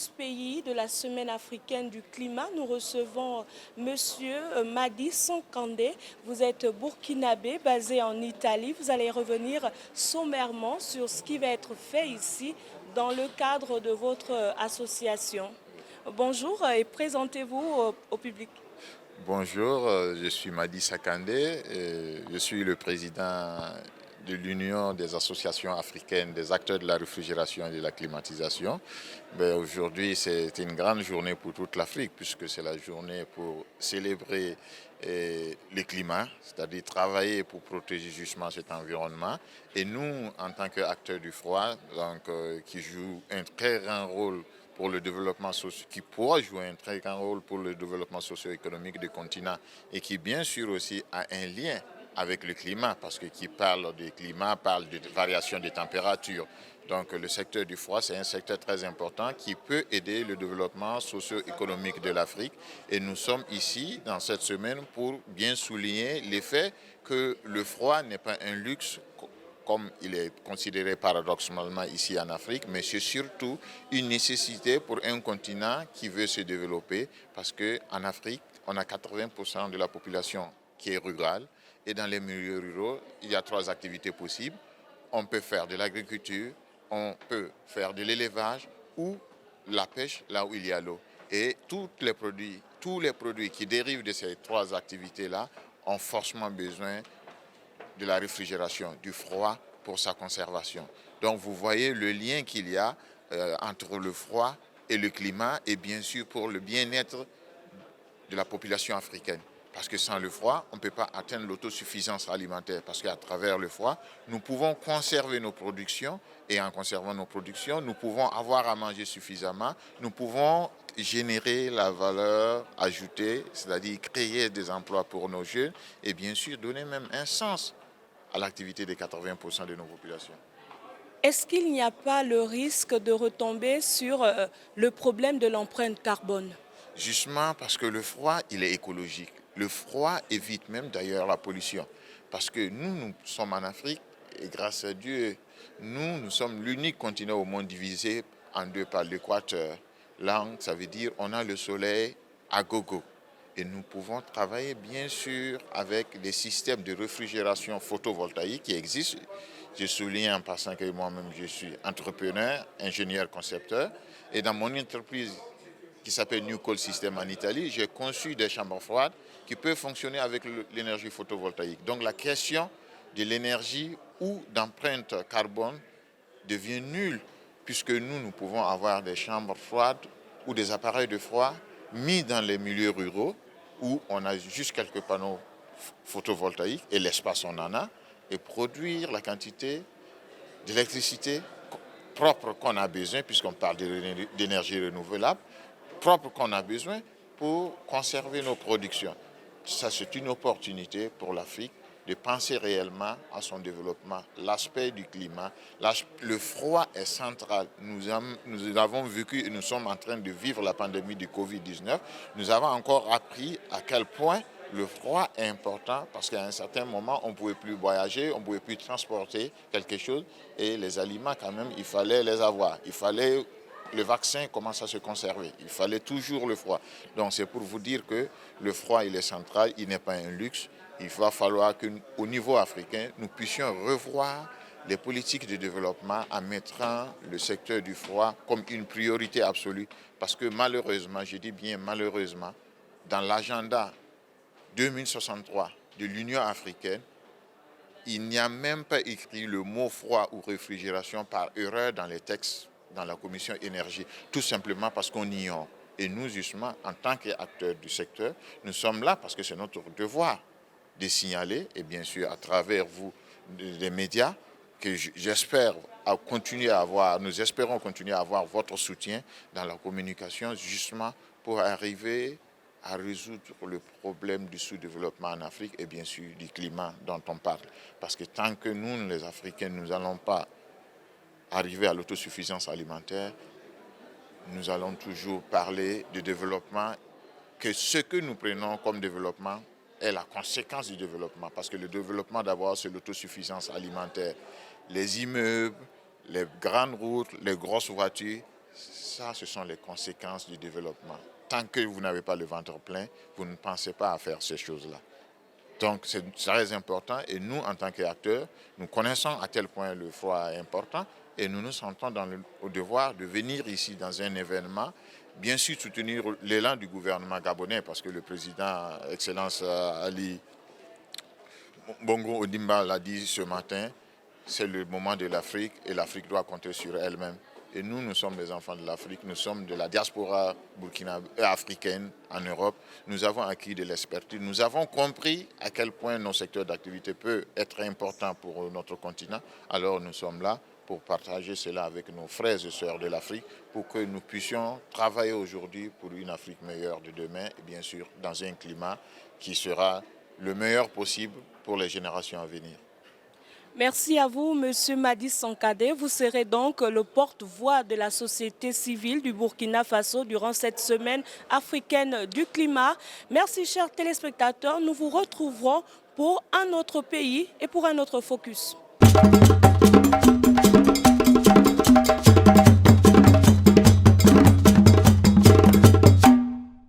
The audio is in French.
12 pays de la Semaine africaine du climat. Nous recevons Monsieur Madi Sankandé. Vous êtes burkinabé, basé en Italie. Vous allez revenir sommairement sur ce qui va être fait ici dans le cadre de votre association. Bonjour et présentez-vous au public. Bonjour, je suis Madi Sakandé, et je suis le président de l'Union des associations africaines des acteurs de la réfrigération et de la climatisation. Aujourd'hui, c'est une grande journée pour toute l'Afrique puisque c'est la journée pour célébrer le climat, c'est-à-dire travailler pour protéger justement cet environnement. Et nous, en tant qu'acteurs du froid, qui jouent un très grand rôle pour le développement qui pourra jouer un très grand rôle pour le développement socio-économique du continent et qui bien sûr aussi a un lien avec le climat parce que qui parle du climat parle de variation des températures. Donc le secteur du froid, c'est un secteur très important qui peut aider le développement socio-économique de l'Afrique et nous sommes ici dans cette semaine pour bien souligner l'effet que le froid n'est pas un luxe comme il est considéré paradoxalement ici en Afrique, mais c'est surtout une nécessité pour un continent qui veut se développer, parce qu'en Afrique, on a 80% de la population qui est rurale, et dans les milieux ruraux, il y a 3 activités possibles. On peut faire de l'agriculture, on peut faire de l'élevage ou la pêche là où il y a l'eau. Et tous les produits qui dérivent de ces 3 activités-là ont forcément besoin de la réfrigération, du froid pour sa conservation. Donc vous voyez le lien qu'il y a entre le froid et le climat et bien sûr pour le bien-être de la population africaine. Parce que sans le froid, on ne peut pas atteindre l'autosuffisance alimentaire. Parce qu'à travers le froid, nous pouvons conserver nos productions et en conservant nos productions, nous pouvons avoir à manger suffisamment, nous pouvons générer la valeur ajoutée, c'est-à-dire créer des emplois pour nos jeunes et bien sûr donner même un sens à l'activité des 80% de nos populations. Est-ce qu'il n'y a pas le risque de retomber sur le problème de l'empreinte carbone? Justement parce que le froid, il est écologique. Le froid évite même d'ailleurs la pollution. Parce que nous sommes en Afrique et grâce à Dieu, nous sommes l'unique continent au monde divisé en 2 par l'équateur. Là, ça veut dire qu'on a le soleil à gogo. Et nous pouvons travailler bien sûr avec des systèmes de réfrigération photovoltaïque qui existent. Je souligne en passant que moi-même je suis entrepreneur, ingénieur concepteur. Et dans mon entreprise qui s'appelle New Cold System en Italie, j'ai conçu des chambres froides qui peuvent fonctionner avec l'énergie photovoltaïque. Donc la question de l'énergie ou d'empreinte carbone devient nulle puisque nous pouvons avoir des chambres froides ou des appareils de froid mis dans les milieux ruraux où on a juste quelques panneaux photovoltaïques et l'espace on en a et produire la quantité d'électricité propre qu'on a besoin puisqu'on parle d'énergie renouvelable propre qu'on a besoin pour conserver nos productions. Ça, c'est une opportunité pour l'Afrique de penser réellement à son développement. L'aspect du climat, le froid est central. Nous avons vécu et nous sommes en train de vivre la pandémie du Covid-19. Nous avons encore appris à quel point le froid est important parce qu'à un certain moment, on ne pouvait plus voyager, on ne pouvait plus transporter quelque chose et les aliments, quand même, il fallait les avoir. Le vaccin commence à se conserver. Il fallait toujours le froid. Donc c'est pour vous dire que le froid, il est central, il n'est pas un luxe. Il va falloir qu'au niveau africain, nous puissions revoir les politiques de développement en mettant le secteur du froid comme une priorité absolue. Parce que malheureusement, je dis bien malheureusement, dans l'agenda 2063 de l'Union africaine, il n'y a même pas écrit le mot froid ou réfrigération par erreur dans les textes dans la commission énergie, tout simplement parce qu'on ignore. Et nous, justement, en tant qu'acteurs du secteur, nous sommes là parce que c'est notre devoir de signaler, et bien sûr à travers vous, les médias, que j'espère continuer à avoir, nous espérons continuer à avoir votre soutien dans la communication, justement pour arriver à résoudre le problème du sous-développement en Afrique et bien sûr du climat dont on parle. Parce que tant que nous, les Africains, nous n'allons pas arriver à l'autosuffisance alimentaire, nous allons toujours parler de développement, que ce que nous prenons comme développement est la conséquence du développement. Parce que le développement, d'abord, c'est l'autosuffisance alimentaire. Les immeubles, les grandes routes, les grosses voitures, Ça, ce sont les conséquences du développement. Tant que vous n'avez pas le ventre plein, vous ne pensez pas à faire ces choses-là. Donc c'est très important et nous, en tant qu'acteurs, nous connaissons à quel point le froid est important et nous nous sentons dans le devoir de venir ici dans un événement, bien sûr soutenir l'élan du gouvernement gabonais parce que le président, Excellence Ali Bongo Ondimba l'a dit ce matin, c'est le moment de l'Afrique et l'Afrique doit compter sur elle-même. Et nous, nous sommes les enfants de l'Afrique, nous sommes de la diaspora africaine en Europe. Nous avons acquis de l'expertise, nous avons compris à quel point nos secteurs d'activité peuvent être importants pour notre continent. Alors nous sommes là pour partager cela avec nos frères et sœurs de l'Afrique, pour que nous puissions travailler aujourd'hui pour une Afrique meilleure de demain, et bien sûr dans un climat qui sera le meilleur possible pour les générations à venir. Merci à vous, Monsieur Madi Sankandé. Vous serez donc le porte-voix de la société civile du Burkina Faso durant cette semaine africaine du climat. Merci, chers téléspectateurs. Nous vous retrouverons pour un autre pays et pour un autre focus.